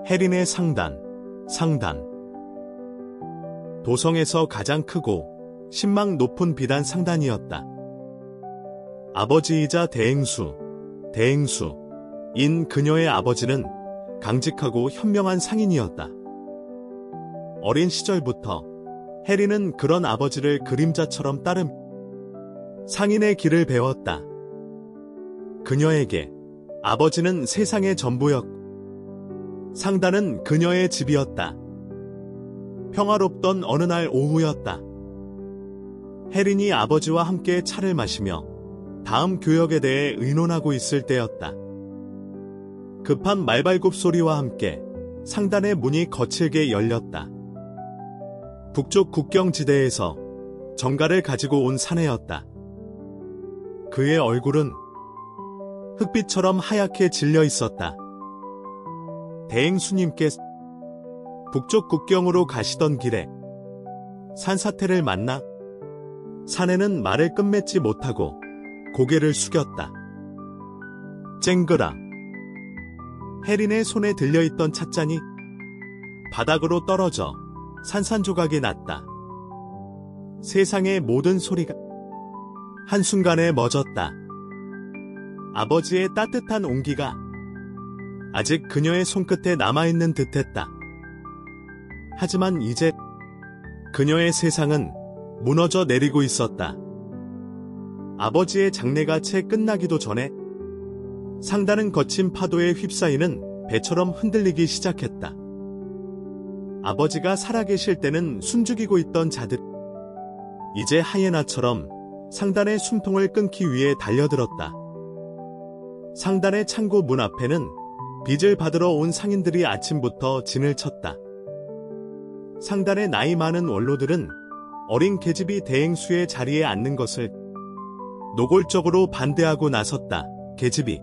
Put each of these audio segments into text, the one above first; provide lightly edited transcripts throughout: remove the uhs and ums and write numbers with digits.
해린의 상단. 도성에서 가장 크고 신망 높은 비단 상단이었다. 아버지이자 대행수인 그녀의 아버지는 강직하고 현명한 상인이었다. 어린 시절부터 해린은 그런 아버지를 그림자처럼 따름 상인의 길을 배웠다. 그녀에게 아버지는 세상의 전부였고 상단은 그녀의 집이었다. 평화롭던 어느 날 오후였다. 해린이 아버지와 함께 차를 마시며 다음 교역에 대해 의논하고 있을 때였다. 급한 말발굽 소리와 함께 상단의 문이 거칠게 열렸다. 북쪽 국경지대에서 정갈을 가지고 온 사내였다. 그의 얼굴은 흑빛처럼 하얗게 질려 있었다. 대행수님께서 북쪽 국경으로 가시던 길에 산사태를 만나 사내는 말을 끝맺지 못하고 고개를 숙였다. 쨍그라. 해린의 손에 들려있던 찻잔이 바닥으로 떨어져 산산조각이 났다. 세상의 모든 소리가 한순간에 멎었다. 아버지의 따뜻한 온기가 아직 그녀의 손끝에 남아있는 듯했다. 하지만 이제 그녀의 세상은 무너져 내리고 있었다. 아버지의 장례가 채 끝나기도 전에 상단은 거친 파도에 휩싸이는 배처럼 흔들리기 시작했다. 아버지가 살아계실 때는 숨죽이고 있던 자들, 이제 하이에나처럼 상단의 숨통을 끊기 위해 달려들었다. 상단의 창고 문 앞에는 빚을 받으러 온 상인들이 아침부터 진을 쳤다. 상단의 나이 많은 원로들은 어린 계집이 대행수의 자리에 앉는 것을 노골적으로 반대하고 나섰다. 계집이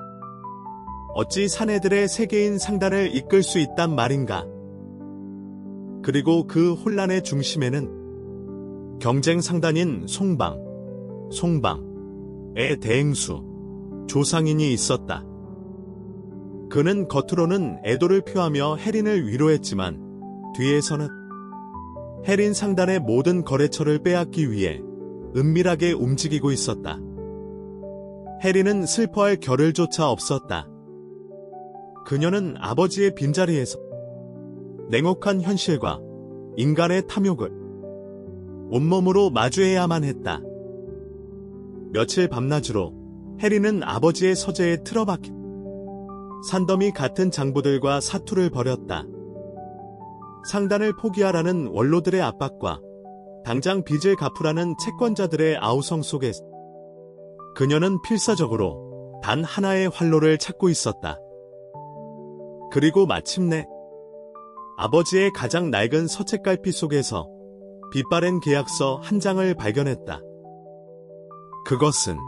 어찌 사내들의 세계인 상단을 이끌 수 있단 말인가. 그리고 그 혼란의 중심에는 경쟁 상단인 송방의 대행수 조상인이 있었다. 그는 겉으로는 애도를 표하며 해린을 위로했지만 뒤에서는 해린 상단의 모든 거래처를 빼앗기 위해 은밀하게 움직이고 있었다. 해린은 슬퍼할 겨를조차 없었다. 그녀는 아버지의 빈자리에서 냉혹한 현실과 인간의 탐욕을 온몸으로 마주해야만 했다. 며칠 밤낮으로 해린은 아버지의 서재에 틀어박힌 산더미 같은 장부들과 사투를 벌였다. 상단을 포기하라는 원로들의 압박과 당장 빚을 갚으라는 채권자들의 아우성 속에서 그녀는 필사적으로 단 하나의 활로를 찾고 있었다. 그리고 마침내 아버지의 가장 낡은 서책갈피 속에서 빛바랜 계약서 한 장을 발견했다. 그것은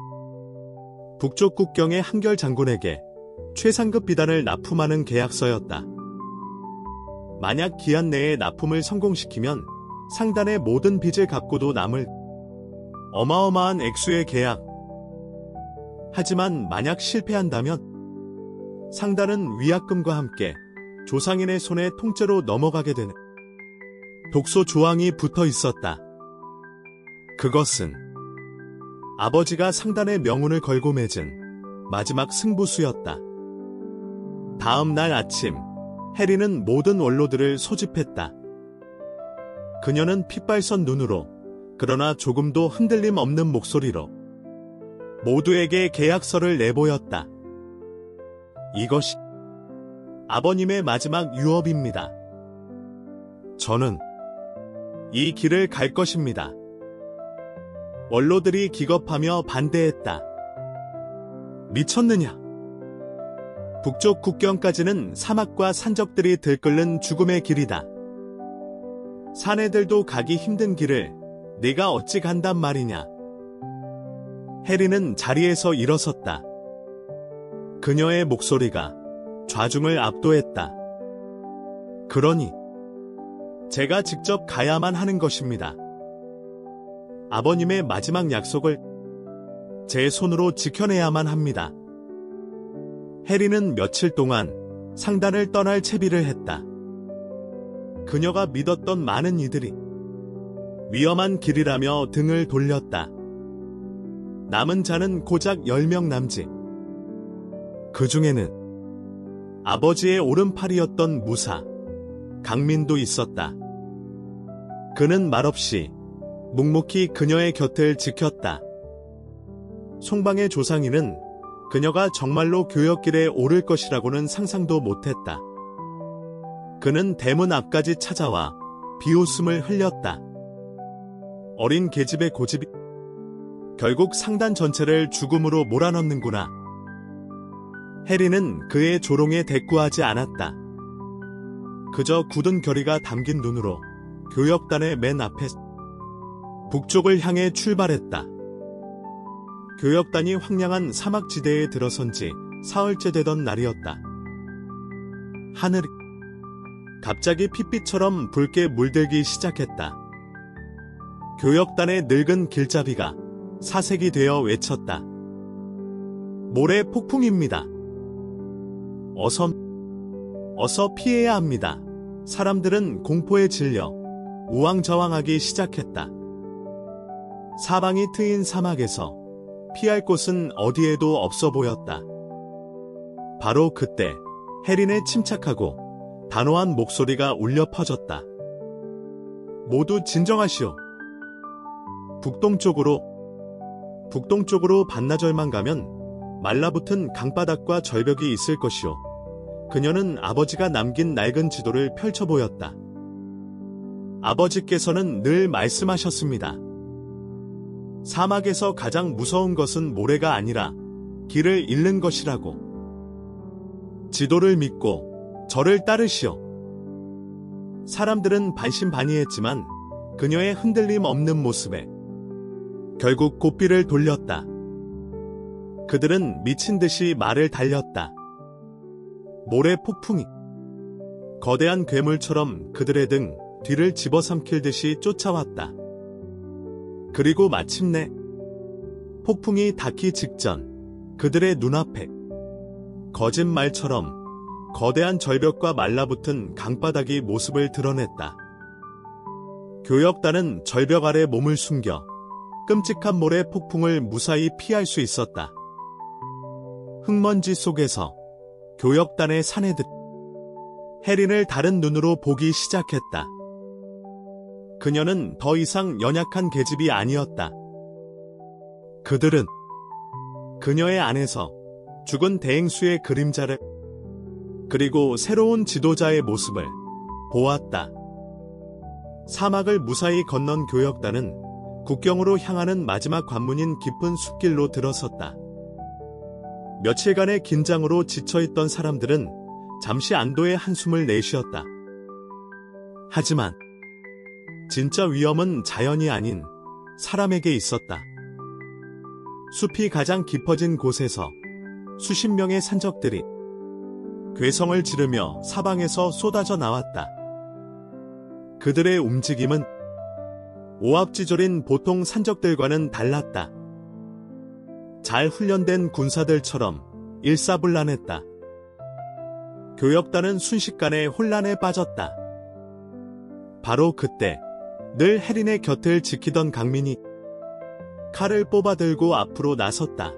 북쪽 국경의 한결 장군에게 최상급 비단을 납품하는 계약서였다. 만약 기한 내에 납품을 성공시키면 상단의 모든 빚을 갚고도 남을 어마어마한 액수의 계약. 하지만 만약 실패한다면 상단은 위약금과 함께 조상인의 손에 통째로 넘어가게 되는 독소 조항이 붙어 있었다. 그것은 아버지가 상단의 명운을 걸고 맺은 마지막 승부수였다. 다음 날 아침, 해린은 모든 원로들을 소집했다. 그녀는 핏발선 눈으로, 그러나 조금도 흔들림 없는 목소리로 모두에게 계약서를 내보였다. 이것이 아버님의 마지막 유업입니다. 저는 이 길을 갈 것입니다. 원로들이 기겁하며 반대했다. 미쳤느냐? 북쪽 국경까지는 사막과 산적들이 들끓는 죽음의 길이다. 사내들도 가기 힘든 길을 네가 어찌 간단 말이냐. 해린은 자리에서 일어섰다. 그녀의 목소리가 좌중을 압도했다. 그러니 제가 직접 가야만 하는 것입니다. 아버님의 마지막 약속을 제 손으로 지켜내야만 합니다. 해린은 며칠 동안 상단을 떠날 채비를 했다. 그녀가 믿었던 많은 이들이 위험한 길이라며 등을 돌렸다. 남은 자는 고작 10명 남짓. 그 중에는 아버지의 오른팔이었던 무사, 강민도 있었다. 그는 말없이 묵묵히 그녀의 곁을 지켰다. 송방의 조상이는 그녀가 정말로 교역길에 오를 것이라고는 상상도 못했다. 그는 대문 앞까지 찾아와 비웃음을 흘렸다. 어린 계집의 고집이 결국 상단 전체를 죽음으로 몰아넣는구나. 해리는 그의 조롱에 대꾸하지 않았다. 그저 굳은 결의가 담긴 눈으로 교역단의 맨 앞에 북쪽을 향해 출발했다. 교역단이 황량한 사막지대에 들어선 지 사흘째 되던 날이었다. 하늘이 갑자기 핏빛처럼 붉게 물들기 시작했다. 교역단의 늙은 길잡이가 사색이 되어 외쳤다. 모래 폭풍입니다. 어서 피해야 합니다. 사람들은 공포에 질려 우왕좌왕하기 시작했다. 사방이 트인 사막에서 피할 곳은 어디에도 없어 보였다. 바로 그때 해린의 침착하고 단호한 목소리가 울려 퍼졌다. 모두 진정하시오. 북동쪽으로 반나절만 가면 말라붙은 강바닥과 절벽이 있을 것이오. 그녀는 아버지가 남긴 낡은 지도를 펼쳐 보였다. 아버지께서는 늘 말씀하셨습니다. 사막에서 가장 무서운 것은 모래가 아니라 길을 잃는 것이라고. 지도를 믿고 저를 따르시오. 사람들은 반신반의했지만 그녀의 흔들림 없는 모습에 결국 고삐를 돌렸다. 그들은 미친 듯이 말을 달렸다. 모래 폭풍이 거대한 괴물처럼 그들의 등 뒤를 집어삼킬 듯이 쫓아왔다. 그리고 마침내 폭풍이 닿기 직전 그들의 눈앞에 거짓말처럼 거대한 절벽과 말라붙은 강바닥이 모습을 드러냈다. 교역단은 절벽 아래 몸을 숨겨 끔찍한 모래 폭풍을 무사히 피할 수 있었다. 흙먼지 속에서 교역단의 사내들 해린을 다른 눈으로 보기 시작했다. 그녀는 더 이상 연약한 계집이 아니었다. 그들은 그녀의 안에서 죽은 대행수의 그림자를 그리고 새로운 지도자의 모습을 보았다. 사막을 무사히 건넌 교역단은 국경으로 향하는 마지막 관문인 깊은 숲길로 들어섰다. 며칠간의 긴장으로 지쳐있던 사람들은 잠시 안도의 한숨을 내쉬었다. 하지만 진짜 위험은 자연이 아닌 사람에게 있었다. 숲이 가장 깊어진 곳에서 수십 명의 산적들이 괴성을 지르며 사방에서 쏟아져 나왔다. 그들의 움직임은 오합지졸인 보통 산적들과는 달랐다. 잘 훈련된 군사들처럼 일사불란했다. 교역단은 순식간에 혼란에 빠졌다. 바로 그때 늘 해린의 곁을 지키던 강민이 칼을 뽑아들고 앞으로 나섰다.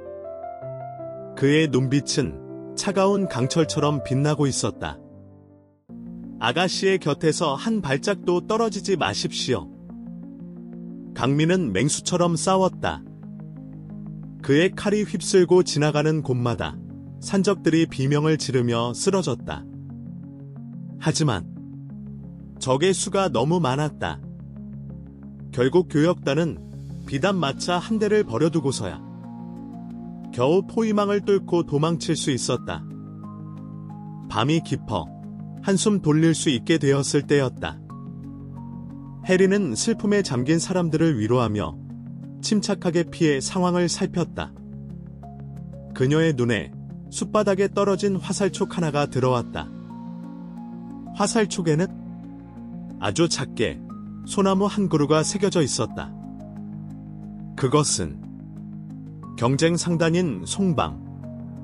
그의 눈빛은 차가운 강철처럼 빛나고 있었다. 아가씨의 곁에서 한 발짝도 떨어지지 마십시오. 강민은 맹수처럼 싸웠다. 그의 칼이 휩쓸고 지나가는 곳마다 산적들이 비명을 지르며 쓰러졌다. 하지만 적의 수가 너무 많았다. 결국 교역단은 비단마차 한 대를 버려두고서야 겨우 포위망을 뚫고 도망칠 수 있었다. 밤이 깊어 한숨 돌릴 수 있게 되었을 때였다. 해리는 슬픔에 잠긴 사람들을 위로하며 침착하게 피해 상황을 살폈다. 그녀의 눈에 숲바닥에 떨어진 화살촉 하나가 들어왔다. 화살촉에는 아주 작게 소나무 한 그루가 새겨져 있었다. 그것은 경쟁 상단인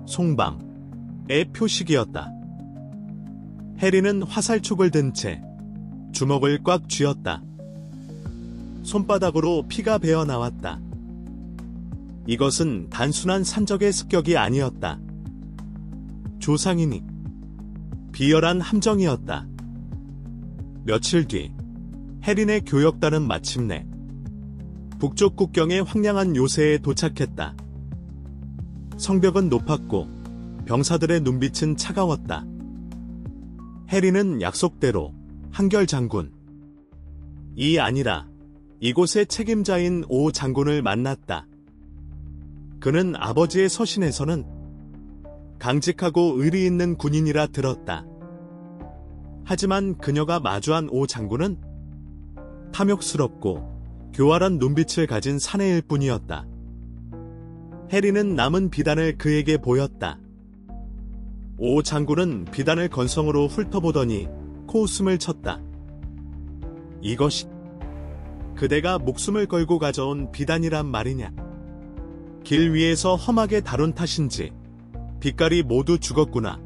송방의 표식이었다. 해리는 화살촉을 든 채 주먹을 꽉 쥐었다. 손바닥으로 피가 배어 나왔다. 이것은 단순한 산적의 습격이 아니었다. 조상이니 비열한 함정이었다. 며칠 뒤 해린의 교역단은 마침내 북쪽 국경의 황량한 요새에 도착했다. 성벽은 높았고 병사들의 눈빛은 차가웠다. 해린은 약속대로 한결 장군, 이 아니라 이곳의 책임자인 오 장군을 만났다. 그는 아버지의 서신에서는 강직하고 의리 있는 군인이라 들었다. 하지만 그녀가 마주한 오 장군은 탐욕스럽고 교활한 눈빛을 가진 사내일 뿐이었다. 해리는 남은 비단을 그에게 보였다. 오 장군은 비단을 건성으로 훑어보더니 코웃음을 쳤다. 이것이 그대가 목숨을 걸고 가져온 비단이란 말이냐? 길 위에서 험하게 다룬 탓인지 빛깔이 모두 죽었구나.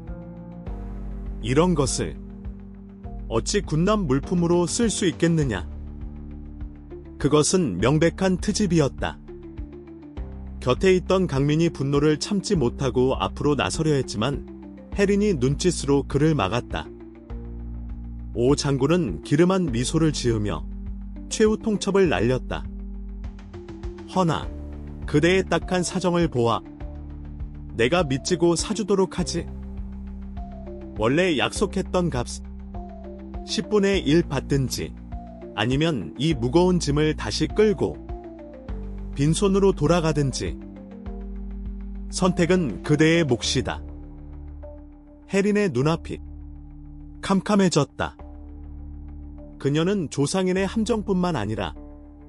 이런 것을 어찌 군남 물품으로 쓸 수 있겠느냐? 그것은 명백한 트집이었다. 곁에 있던 강민이 분노를 참지 못하고 앞으로 나서려 했지만 해린이 눈짓으로 그를 막았다. 오 장군은 기름한 미소를 지으며 최후 통첩을 날렸다. 허나 그대의 딱한 사정을 보아 내가 미치고 사주도록 하지. 원래 약속했던 값 10분의 1 받든지 아니면 이 무거운 짐을 다시 끌고 빈손으로 돌아가든지 선택은 그대의 몫이다. 해린의 눈앞이 캄캄해졌다. 그녀는 조상인의 함정뿐만 아니라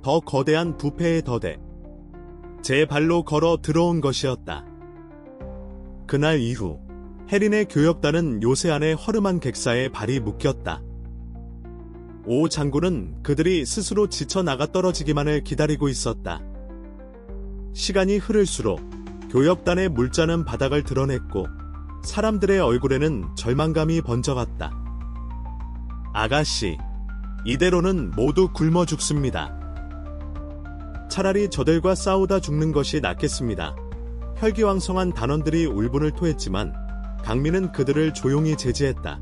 더 거대한 부패의 덫에 제 발로 걸어 들어온 것이었다. 그날 이후 해린의 교역단은 요새 안의 허름한 객사에 발이 묶였다. 오 장군은 그들이 스스로 지쳐 나가 떨어지기만을 기다리고 있었다. 시간이 흐를수록 교역단의 물자는 바닥을 드러냈고 사람들의 얼굴에는 절망감이 번져갔다. 아가씨, 이대로는 모두 굶어 죽습니다. 차라리 저들과 싸우다 죽는 것이 낫겠습니다. 혈기왕성한 단원들이 울분을 토했지만 강민은 그들을 조용히 제지했다.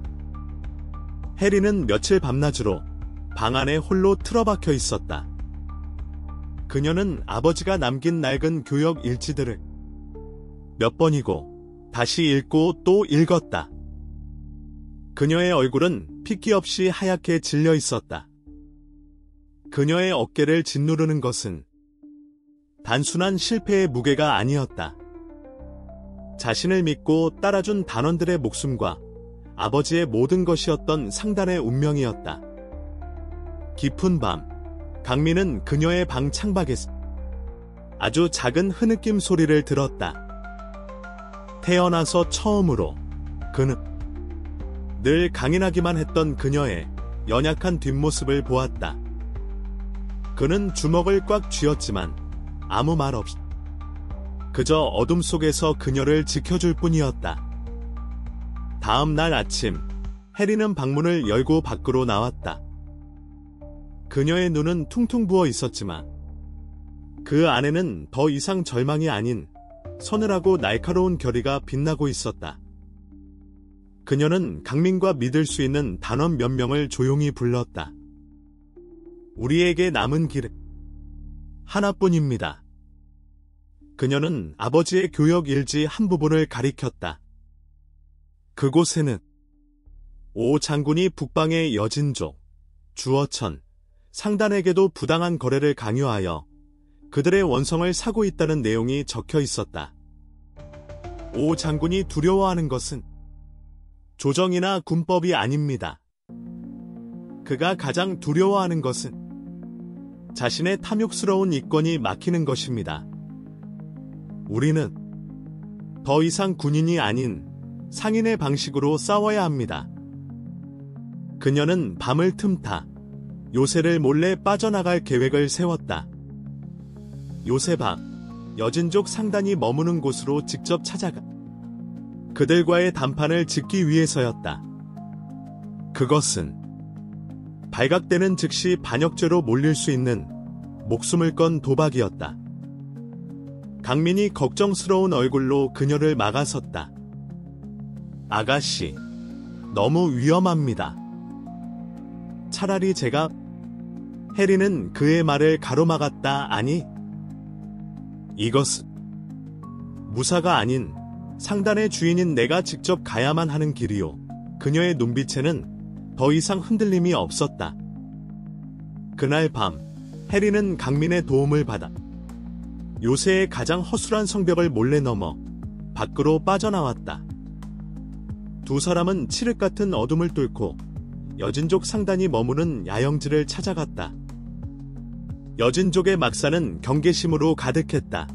해리는 며칠 밤낮으로 방 안에 홀로 틀어박혀 있었다. 그녀는 아버지가 남긴 낡은 교역 일지들을 몇 번이고 다시 읽고 또 읽었다. 그녀의 얼굴은 핏기 없이 하얗게 질려 있었다. 그녀의 어깨를 짓누르는 것은 단순한 실패의 무게가 아니었다. 자신을 믿고 따라준 단원들의 목숨과 아버지의 모든 것이었던 상단의 운명이었다. 깊은 밤, 강민은 그녀의 방 창밖에서 아주 작은 흐느낌 소리를 들었다. 태어나서 처음으로 그는 늘 강인하기만 했던 그녀의 연약한 뒷모습을 보았다. 그는 주먹을 꽉 쥐었지만 아무 말 없이 그저 어둠 속에서 그녀를 지켜줄 뿐이었다. 다음 날 아침, 해리는 방문을 열고 밖으로 나왔다. 그녀의 눈은 퉁퉁 부어 있었지만 그 안에는 더 이상 절망이 아닌 서늘하고 날카로운 결의가 빛나고 있었다. 그녀는 강민과 믿을 수 있는 단원 몇 명을 조용히 불렀다. 우리에게 남은 길은 하나뿐입니다. 그녀는 아버지의 교역 일지 한 부분을 가리켰다. 그곳에는 오 장군이 북방의 여진족, 주어천, 상단에게도 부당한 거래를 강요하여 그들의 원성을 사고 있다는 내용이 적혀 있었다. 오 장군이 두려워하는 것은 조정이나 군법이 아닙니다. 그가 가장 두려워하는 것은 자신의 탐욕스러운 이권이 막히는 것입니다. 우리는 더 이상 군인이 아닌 상인의 방식으로 싸워야 합니다. 그녀는 밤을 틈타 요새를 몰래 빠져나갈 계획을 세웠다. 요새 밤, 여진족 상단이 머무는 곳으로 직접 찾아가 그들과의 담판을 짓기 위해서였다. 그것은 발각되는 즉시 반역죄로 몰릴 수 있는 목숨을 건 도박이었다. 강민이 걱정스러운 얼굴로 그녀를 막아섰다. 아가씨, 너무 위험합니다. 차라리 제가... 해리는 그의 말을 가로막았다. 아니, 이것은 무사가 아닌 상단의 주인인 내가 직접 가야만 하는 길이요. 그녀의 눈빛에는 더 이상 흔들림이 없었다. 그날 밤, 해리는 강민의 도움을 받아 요새의 가장 허술한 성벽을 몰래 넘어 밖으로 빠져나왔다. 두 사람은 칠흑 같은 어둠을 뚫고 여진족 상단이 머무는 야영지를 찾아갔다. 여진족의 막사는 경계심으로 가득했다.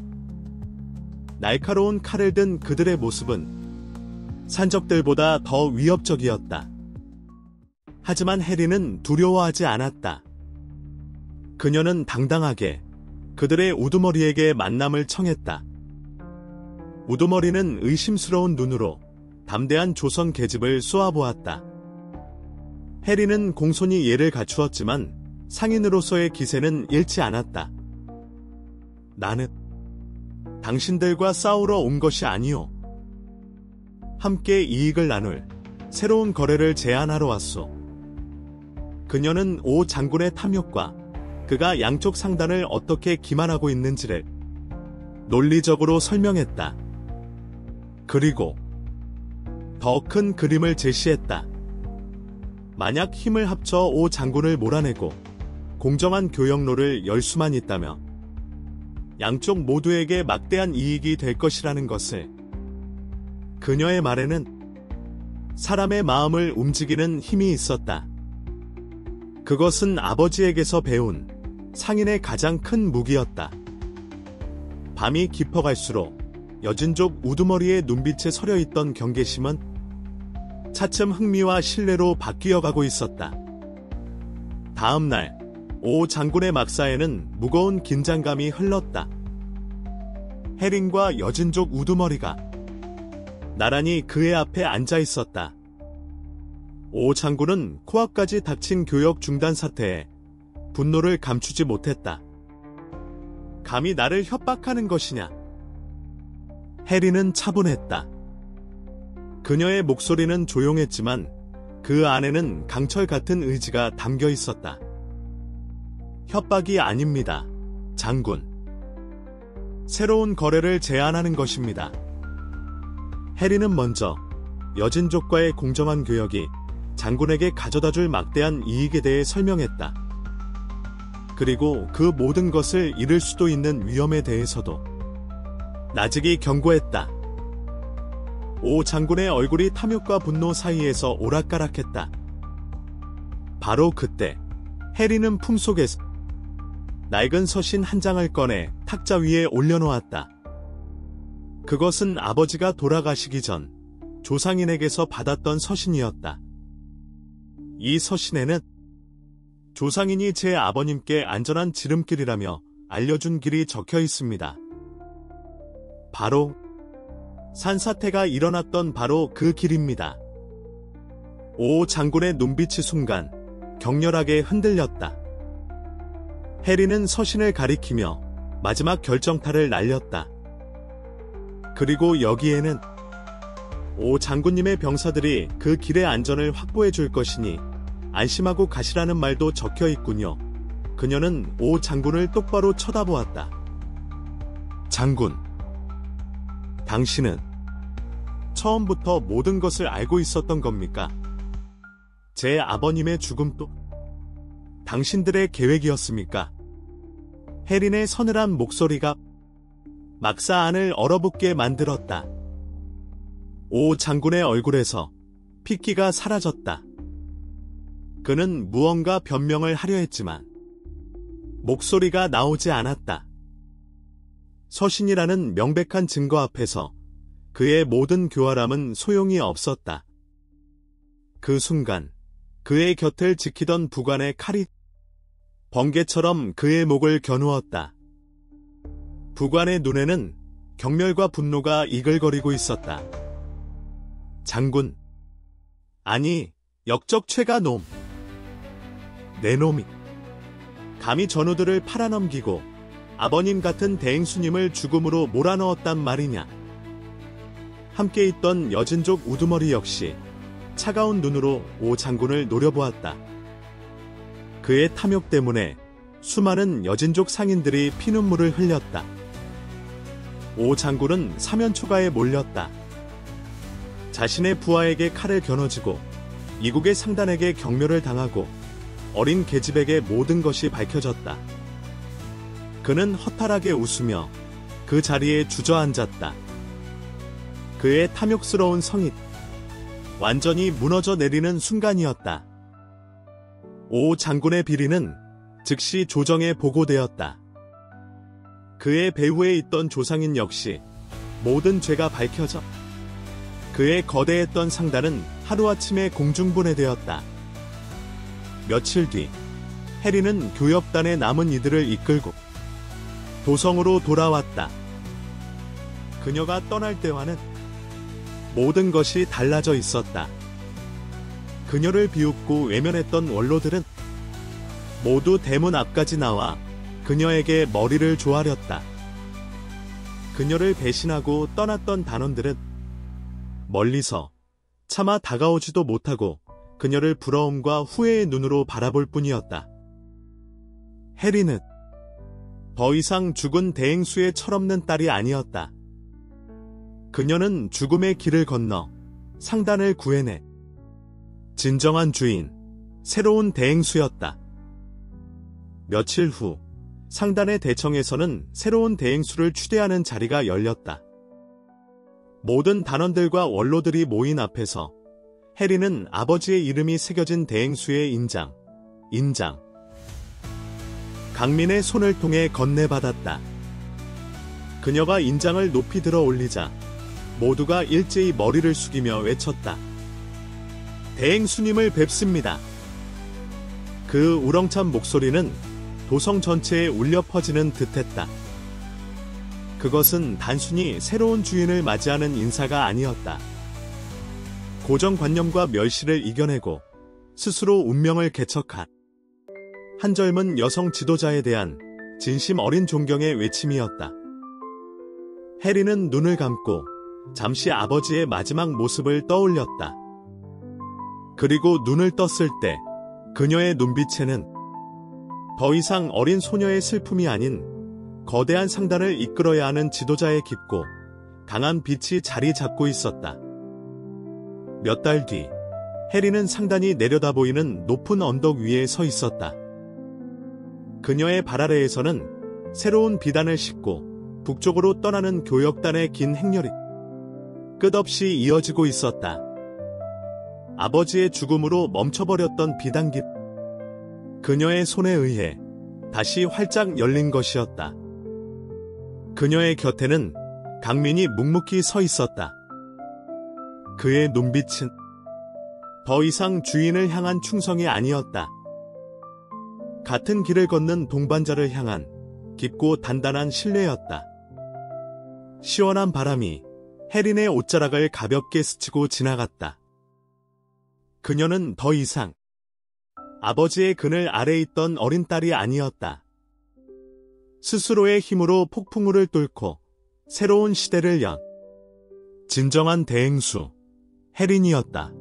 날카로운 칼을 든 그들의 모습은 산적들보다 더 위협적이었다. 하지만 해리는 두려워하지 않았다. 그녀는 당당하게 그들의 우두머리에게 만남을 청했다. 우두머리는 의심스러운 눈으로 담대한 조선 계집을 쏘아보았다. 해리는 공손히 예를 갖추었지만 상인으로서의 기세는 잃지 않았다. 나는 당신들과 싸우러 온 것이 아니오. 함께 이익을 나눌 새로운 거래를 제안하러 왔소. 그녀는 오 장군의 탐욕과 그가 양쪽 상단을 어떻게 기만하고 있는지를 논리적으로 설명했다. 그리고 더 큰 그림을 제시했다. 만약 힘을 합쳐 오 장군을 몰아내고 공정한 교역로를 열 수만 있다며 양쪽 모두에게 막대한 이익이 될 것이라는 것을. 그녀의 말에는 사람의 마음을 움직이는 힘이 있었다. 그것은 아버지에게서 배운 상인의 가장 큰 무기였다. 밤이 깊어갈수록 여진족 우두머리의 눈빛에 서려있던 경계심은 차츰 흥미와 신뢰로 바뀌어가고 있었다. 다음 날, 오 장군의 막사에는 무거운 긴장감이 흘렀다. 해린과 여진족 우두머리가 나란히 그의 앞에 앉아 있었다. 오 장군은 코앞까지 닥친 교역 중단 사태에 분노를 감추지 못했다. 감히 나를 협박하는 것이냐? 해리는 차분했다. 그녀의 목소리는 조용했지만 그 안에는 강철 같은 의지가 담겨 있었다. 협박이 아닙니다, 장군. 새로운 거래를 제안하는 것입니다. 해리는 먼저 여진족과의 공정한 교역이 장군에게 가져다줄 막대한 이익에 대해 설명했다. 그리고 그 모든 것을 잃을 수도 있는 위험에 대해서도 나직이 경고했다. 오 장군의 얼굴이 탐욕과 분노 사이에서 오락가락했다. 바로 그때 해리는 품속에서 낡은 서신 한 장을 꺼내 탁자 위에 올려놓았다. 그것은 아버지가 돌아가시기 전 조상인에게서 받았던 서신이었다. 이 서신에는 조상인이 제 아버님께 안전한 지름길이라며 알려준 길이 적혀 있습니다. 바로 산사태가 일어났던 바로 그 길입니다. 오 장군의 눈빛이 순간 격렬하게 흔들렸다. 해리는 서신을 가리키며 마지막 결정타를 날렸다. 그리고 여기에는 오 장군님의 병사들이 그 길의 안전을 확보해 줄 것이니 안심하고 가시라는 말도 적혀 있군요. 그녀는 오 장군을 똑바로 쳐다보았다. 장군, 당신은 처음부터 모든 것을 알고 있었던 겁니까? 제 아버님의 죽음도 당신들의 계획이었습니까? 해린의 서늘한 목소리가 막사 안을 얼어붙게 만들었다. 오 장군의 얼굴에서 핏기가 사라졌다. 그는 무언가 변명을 하려 했지만 목소리가 나오지 않았다. 서신이라는 명백한 증거 앞에서 그의 모든 교활함은 소용이 없었다. 그 순간 그의 곁을 지키던 부관의 칼이 번개처럼 그의 목을 겨누었다. 부관의 눈에는 경멸과 분노가 이글거리고 있었다. 장군, 아니, 역적 최가 놈. 내 놈이 감히 전우들을 팔아넘기고 아버님 같은 대행수님을 죽음으로 몰아넣었단 말이냐. 함께 있던 여진족 우두머리 역시 차가운 눈으로 오 장군을 노려보았다. 그의 탐욕 때문에 수많은 여진족 상인들이 피눈물을 흘렸다. 오 장군은 사면초가에 몰렸다. 자신의 부하에게 칼을 겨눠지고 이국의 상단에게 경멸을 당하고 어린 계집에게 모든 것이 밝혀졌다. 그는 허탈하게 웃으며 그 자리에 주저앉았다. 그의 탐욕스러운 성이 완전히 무너져 내리는 순간이었다. 오 장군의 비리는 즉시 조정에 보고되었다. 그의 배후에 있던 조상인 역시 모든 죄가 밝혀져 그의 거대했던 상단은 하루아침에 공중분해되었다. 며칠 뒤 해리는 교역단의 남은 이들을 이끌고 도성으로 돌아왔다. 그녀가 떠날 때와는 모든 것이 달라져 있었다. 그녀를 비웃고 외면했던 원로들은 모두 대문 앞까지 나와 그녀에게 머리를 조아렸다. 그녀를 배신하고 떠났던 단원들은 멀리서 차마 다가오지도 못하고 그녀를 부러움과 후회의 눈으로 바라볼 뿐이었다. 해리는 더 이상 죽은 대행수의 철없는 딸이 아니었다. 그녀는 죽음의 길을 건너 상단을 구해내 진정한 주인, 새로운 대행수였다. 며칠 후 상단의 대청에서는 새로운 대행수를 추대하는 자리가 열렸다. 모든 단원들과 원로들이 모인 앞에서 해리는 아버지의 이름이 새겨진 대행수의 인장, 강민의 손을 통해 건네받았다. 그녀가 인장을 높이 들어 올리자 모두가 일제히 머리를 숙이며 외쳤다. 대행수님을 뵙습니다. 그 우렁찬 목소리는 도성 전체에 울려 퍼지는 듯했다. 그것은 단순히 새로운 주인을 맞이하는 인사가 아니었다. 고정관념과 멸시를 이겨내고 스스로 운명을 개척한 한 젊은 여성 지도자에 대한 진심 어린 존경의 외침이었다. 해리는 눈을 감고 잠시 아버지의 마지막 모습을 떠올렸다. 그리고 눈을 떴을 때 그녀의 눈빛에는 더 이상 어린 소녀의 슬픔이 아닌 거대한 상단을 이끌어야 하는 지도자의 깊고 강한 빛이 자리 잡고 있었다. 몇 달 뒤, 해리는 상단이 내려다 보이는 높은 언덕 위에 서 있었다. 그녀의 발 아래에서는 새로운 비단을 싣고 북쪽으로 떠나는 교역단의 긴 행렬이 끝없이 이어지고 있었다. 아버지의 죽음으로 멈춰버렸던 비단길. 그녀의 손에 의해 다시 활짝 열린 것이었다. 그녀의 곁에는 강민이 묵묵히 서 있었다. 그의 눈빛은 더 이상 주인을 향한 충성이 아니었다. 같은 길을 걷는 동반자를 향한 깊고 단단한 신뢰였다. 시원한 바람이 해린의 옷자락을 가볍게 스치고 지나갔다. 그녀는 더 이상 아버지의 그늘 아래 있던 어린 딸이 아니었다. 스스로의 힘으로 폭풍우를 뚫고 새로운 시대를 연 진정한 대행수 해린이었다.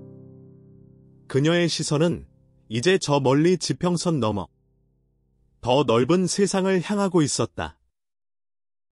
그녀의 시선은 이제 저 멀리 지평선 너머 더 넓은 세상을 향하고 있었다.